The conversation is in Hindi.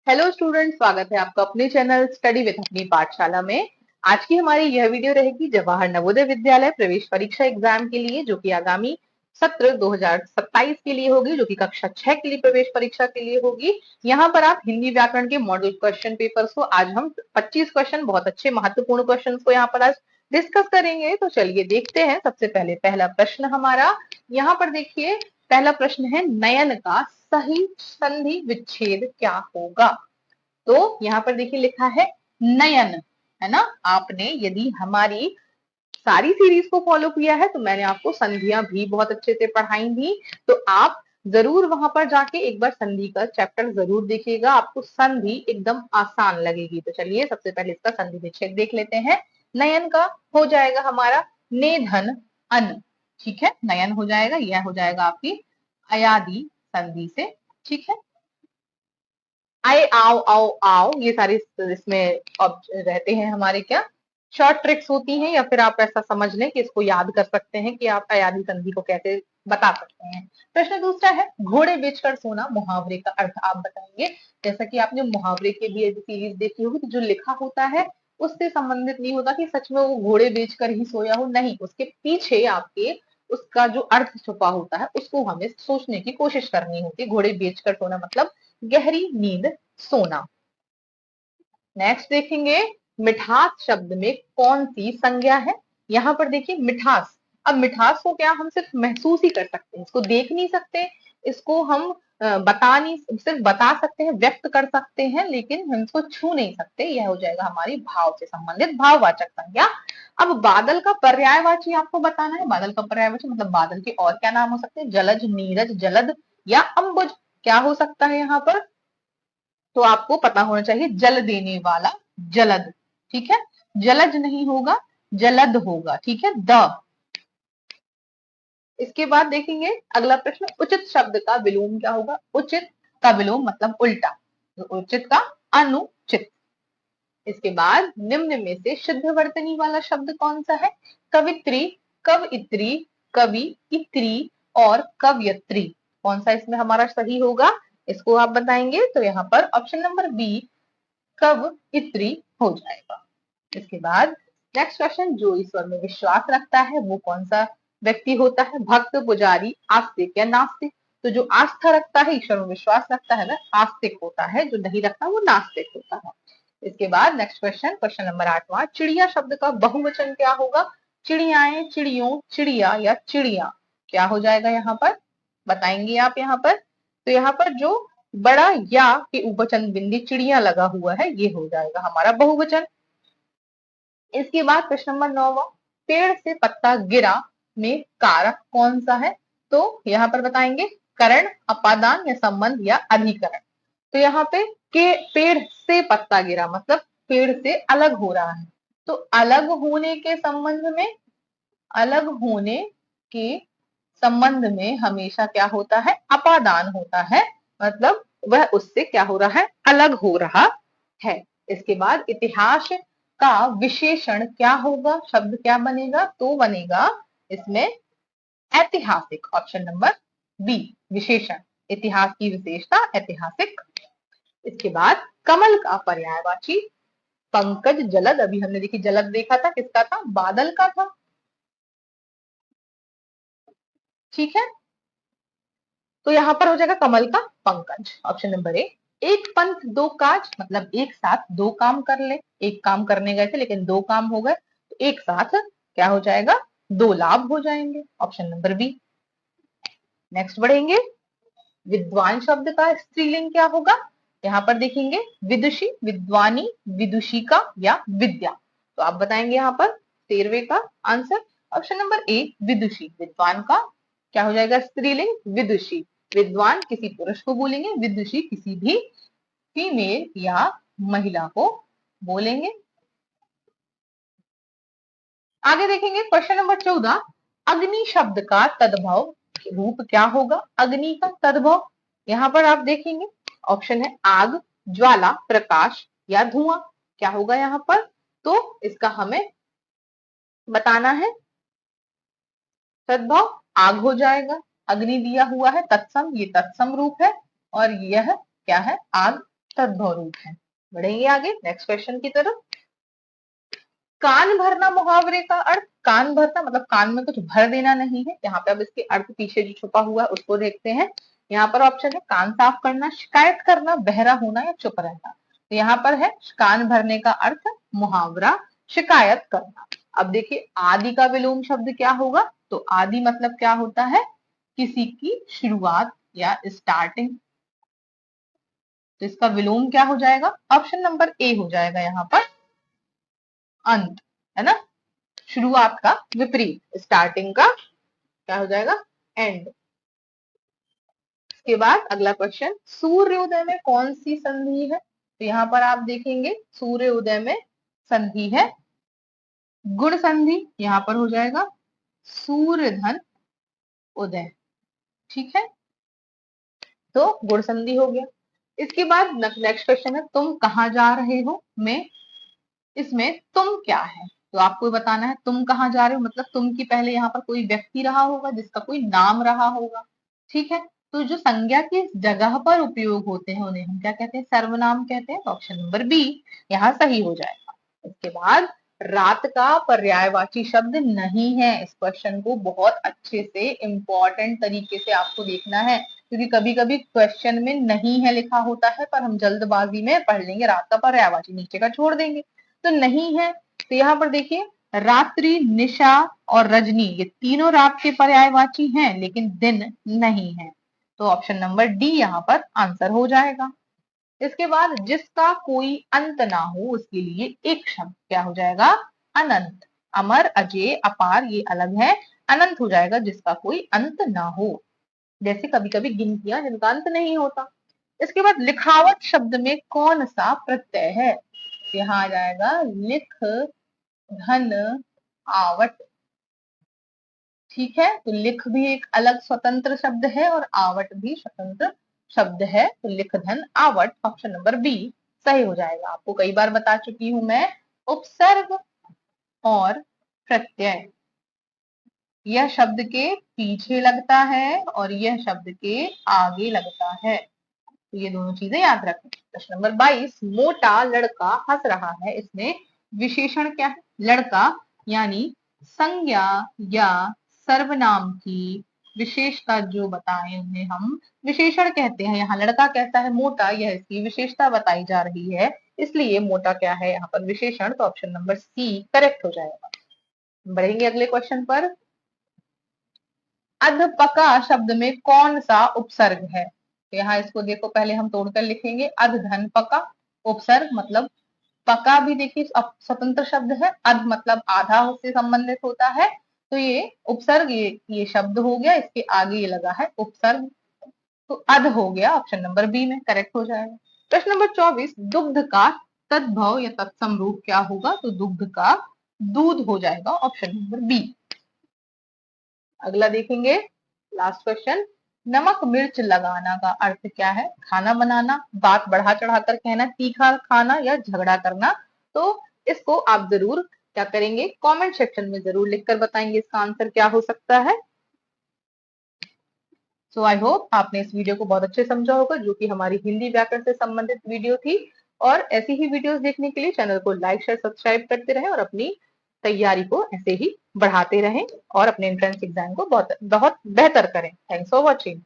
हेलो स्टूडेंट, स्वागत है आपका अपने चैनल स्टडी विद अपनी पाठशाला में। आज की हमारी यह वीडियो रहेगी जवाहर नवोदय विद्यालय प्रवेश परीक्षा एग्जाम के लिए, जो कि आगामी सत्र 2027 के लिए होगी, जो कि कक्षा 6 के लिए प्रवेश परीक्षा के लिए होगी। यहाँ पर आप हिंदी व्याकरण के मॉडल क्वेश्चन पेपर्स को आज हम 25 क्वेश्चन, बहुत अच्छे महत्वपूर्ण क्वेश्चन को यहाँ पर आज डिस्कस करेंगे। तो चलिए देखते हैं। सबसे पहले पहला प्रश्न हमारा यहाँ पर देखिए। पहला प्रश्न है, नयन का सही संधि विच्छेद क्या होगा। तो यहाँ पर देखिए लिखा है नयन, है ना। आपने यदि हमारी सारी सीरीज को फॉलो किया है तो मैंने आपको संधियां भी बहुत अच्छे से पढ़ाई थी। तो आप जरूर वहां पर जाके एक बार संधि का चैप्टर जरूर देखिएगा, आपको संधि एकदम आसान लगेगी। तो चलिए सबसे पहले इसका संधि विच्छेद देख लेते हैं। नयन का हो जाएगा हमारा ने धन अन, ठीक है। नयन हो जाएगा, यह हो जाएगा आपकी अयादि संधि से, ठीक है। आए आओ आओ आओ, ये सारे इसमें रहते हैं हमारे क्या शॉर्ट ट्रिक्स होती हैं, या फिर आप ऐसा समझ लें कि इसको याद कर सकते हैं कि आप अयादी संधि को कैसे बता सकते हैं। प्रश्न दूसरा है, घोड़े बेचकर सोना, मुहावरे का अर्थ आप बताएंगे। जैसा कि आपने मुहावरे के भी सीरीज देखी होगी, तो जो लिखा होता है उससे संबंधित नहीं होता कि सच में वो घोड़े बेचकर ही सोया हो, नहीं, उसके पीछे आपके उसका जो अर्थ छुपा होता है उसको हमें सोचने की कोशिश करनी होती है। घोड़े बेचकर सोना मतलब गहरी नींद सोना। नेक्स्ट देखेंगे, मिठास शब्द में कौन सी संज्ञा है। यहाँ पर देखिए मिठास, अब मिठास को क्या हम सिर्फ महसूस ही कर सकते हैं, इसको देख नहीं सकते, इसको हम बता नहीं, सिर्फ बता सकते हैं, व्यक्त कर सकते हैं, लेकिन हम इसको छू नहीं सकते। यह हो जाएगा हमारी भाव से संबंधित भाववाचक संज्ञा। अब बादल का पर्यायवाची आपको बताना है। बादल का पर्यायवाची मतलब बादल के और क्या नाम हो सकते हैं, जलज, नीरज, जलद या अंबुज। क्या हो सकता है यहाँ पर, तो आपको पता होना चाहिए जल देने वाला, जलद, ठीक है। जलज नहीं होगा, जलद होगा, ठीक है। द इसके बाद देखेंगे अगला प्रश्न, उचित शब्द का विलोम क्या होगा। उचित का विलोम मतलब उल्टा, तो उचित का अनुचित। इसके बाद निम्न में से शुद्ध वर्तनी वाला शब्द कौन सा है। कवित्री, कवइत्री, कवि इत्री और कवयत्री, कौन सा इसमें हमारा सही होगा, इसको आप बताएंगे। तो यहाँ पर ऑप्शन नंबर बी कव इत्री हो जाएगा। इसके बाद नेक्स्ट क्वेश्चन, जो ईश्वर में विश्वास रखता है वो कौन सा व्यक्ति होता है। भक्त, पुजारी, आस्तिक या नास्तिक। तो जो आस्था रखता है, ईश्वर में विश्वास रखता है, वह आस्तिक होता है, जो नहीं रखता वो नास्तिक होता है। इसके बाद नेक्स्ट क्वेश्चन, क्वेश्चन नंबर 8वां, चिड़िया शब्द का बहुवचन क्या होगा। चिड़ियाएं, चिड़ियों, चिड़िया या चिड़िया, क्या हो जाएगा यहाँ पर, बताएंगे आप यहाँ पर। तो यहाँ पर जो बड़ा या के ऊपर चंद बिंदी चिड़िया लगा हुआ है, ये हो जाएगा हमारा बहुवचन। इसके बाद प्रश्न नंबर 9वां, पेड़ से पत्ता गिरा में कारक कौन सा है। तो यहाँ पर बताएंगे करण, अपादान या संबंध या अधिकरण। तो यहाँ पे के पेड़ से पत्ता गिरा मतलब पेड़ से अलग हो रहा है, तो अलग होने के संबंध में, अलग होने के संबंध में हमेशा क्या होता है, अपादान होता है, मतलब वह उससे क्या हो रहा है, अलग हो रहा है। इसके बाद इतिहास का विशेषण क्या होगा, शब्द क्या बनेगा, तो बनेगा इसमें ऐतिहासिक, ऑप्शन नंबर बी विशेषण, इतिहास की विशेषता ऐतिहासिक। इसके बाद कमल का पर्यायवाची, पंकज, जलद, अभी हमने देखी जलद देखा था, किसका था, बादल का था, ठीक है। तो यहाँ पर हो जाएगा कमल का पंकज, ऑप्शन नंबर ए। एक पंथ दो काज मतलब एक साथ दो काम कर ले, एक काम करने गए थे लेकिन दो काम हो गए, तो एक साथ क्या हो जाएगा, दो लाभ हो जाएंगे, ऑप्शन नंबर बी। नेक्स्ट बढ़ेंगे, विद्वान शब्द का स्त्रीलिंग क्या होगा। यहाँ पर देखेंगे विदुषी, विद्वानी, विदुषिका या विद्या। तो आप बताएंगे यहाँ पर 13वें का आंसर, ऑप्शन नंबर ए विदुषी। विद्वान का क्या हो जाएगा स्त्रीलिंग, विदुषी। विद्वान किसी पुरुष को बोलेंगे, विदुषी किसी भी फीमेल या महिला को बोलेंगे। आगे देखेंगे क्वेश्चन नंबर 14, अग्नि शब्द का तद्भव रूप क्या होगा। अग्नि का तद्भव यहाँ पर आप देखेंगे ऑप्शन है आग, ज्वाला, प्रकाश या धुआं, क्या होगा यहाँ पर, तो इसका हमें बताना है। तद्भव आग हो जाएगा, अग्नि दिया हुआ है तत्सम, ये तत्सम रूप है, और यह क्या है, आग। तद्भव रूप है। बढ़ेंगे आगे नेक्स्ट क्वेश्चन की तरफ। कान भरना मुहावरे का अर्थ, कान भरना मतलब कान में कुछ भर देना नहीं है। यहाँ पे अब इसके अर्थ पीछे जो छुपा हुआ है उसको देखते हैं। यहाँ पर ऑप्शन है कान साफ करना, शिकायत करना, बहरा होना या चुप रहना। तो यहाँ पर है कान भरने का अर्थ मुहावरा शिकायत करना। अब देखिए आदि का विलोम शब्द क्या होगा, तो आदि मतलब क्या होता है, किसी की शुरुआत या स्टार्टिंग। तो इसका विलोम क्या हो जाएगा, ऑप्शन नंबर ए हो जाएगा यहाँ पर अंत, है ना। शुरुआत का विपरीत, स्टार्टिंग का क्या हो जाएगा, एंड। इसके बाद अगला क्वेश्चन, सूर्योदय में कौन सी संधि है। तो यहाँ पर आप देखेंगे सूर्योदय में संधि है गुण संधि। यहाँ पर हो जाएगा सूर्य धन उदय, ठीक है, तो गुण संधि हो गया। इसके बाद नेक्स्ट क्वेश्चन है तुम कहाँ जा रहे हो में, इसमें तुम क्या है, तो आपको बताना है तुम कहाँ जा रहे हो मतलब तुम की पहले यहाँ पर कोई व्यक्ति रहा होगा जिसका कोई नाम रहा होगा, ठीक है। तो जो संज्ञा की जगह पर उपयोग होते हैं उन्हें हम क्या कहते हैं, सर्वनाम कहते हैं। तो ऑप्शन नंबर बी यहाँ सही हो जाएगा। इसके बाद रात का पर्यायवाची शब्द नहीं है। इस क्वेश्चन को बहुत अच्छे से इंपॉर्टेंट तरीके से आपको देखना है, क्योंकि कभी कभी क्वेश्चन में नहीं है लिखा होता है पर हम जल्दबाजी में पढ़ लेंगे रात का पर्यायवाची, नीचे का छोड़ देंगे। तो नहीं है, तो यहाँ पर देखिए रात्रि, निशा और रजनी ये तीनों रात के पर्यायवाची हैं लेकिन दिन नहीं है। तो ऑप्शन नंबर डी यहाँ पर आंसर हो जाएगा। इसके बाद जिसका कोई अंत ना हो उसके लिए एक शब्द क्या हो जाएगा, अनंत। अमर, अजय, अपार ये अलग है, अनंत हो जाएगा जिसका कोई अंत ना हो। जैसे कभी कभी गिनतियां जिनका अंत नहीं होता। इसके बाद लिखावट शब्द में कौन सा प्रत्यय है, यहाँ आ जाएगा लिख धन आवट, ठीक है। तो लिख भी एक अलग स्वतंत्र शब्द है और आवट भी स्वतंत्र शब्द है। तो लिख धन आवट ऑप्शन नंबर बी सही हो जाएगा। आपको कई बार बता चुकी हूं मैं, उपसर्ग और प्रत्यय यह शब्द के पीछे लगता है और यह शब्द के आगे लगता है, तो ये दोनों चीजें याद रखें। प्रश्न नंबर 22, मोटा लड़का हंस रहा है, इसमें विशेषण क्या है, लड़का यानी संज्ञा या सर्वनाम की विशेषता जो बताएं उन्हें हम विशेषण कहते हैं। यहाँ लड़का कैसा है, मोटा, यह इसकी विशेषता बताई जा रही है, इसलिए मोटा क्या है यहाँ पर विशेषण। तो ऑप्शन नंबर सी करेक्ट हो जाएगा। बढ़ेंगे अगले क्वेश्चन पर। अधपका शब्द में कौन सा उपसर्ग है, तो यहाँ इसको देखो पहले हम तोड़कर लिखेंगे। अध धन पका, उपसर्ग मतलब पका भी देखिए स्वतंत्र शब्द है, अध मतलब आधा से संबंधित होता है, तो ये उपसर्ग ये शब्द हो गया, इसके आगे ये लगा है उपसर्ग, तो अध हो गया, ऑप्शन नंबर बी में करेक्ट हो जाएगा। प्रश्न नंबर 24, दुग्ध का तद्भव या तत्सम रूप क्या होगा, तो दुग्ध का दूध हो जाएगा, ऑप्शन नंबर बी। अगला देखेंगे लास्ट क्वेश्चन, नमक मिर्च लगाना का अर्थ क्या है, खाना बनाना, बात बढ़ा चढ़ाकर कहना, तीखा खाना या झगड़ा करना। तो इसको आप जरूर क्या करेंगे, कमेंट सेक्शन में जरूर लिखकर बताएंगे इसका आंसर क्या हो सकता है। सो आई होप आपने इस वीडियो को बहुत अच्छे समझा होगा, जो कि हमारी हिंदी व्याकरण से संबंधित वीडियो थी। और ऐसी ही वीडियोस देखने के लिए चैनल को लाइक शेयर सब्सक्राइब करते रहें और अपनी तैयारी को ऐसे ही बढ़ाते रहें और अपने एंट्रेंस एग्जाम को बहुत बहुत बेहतर करें। Thanks for watching.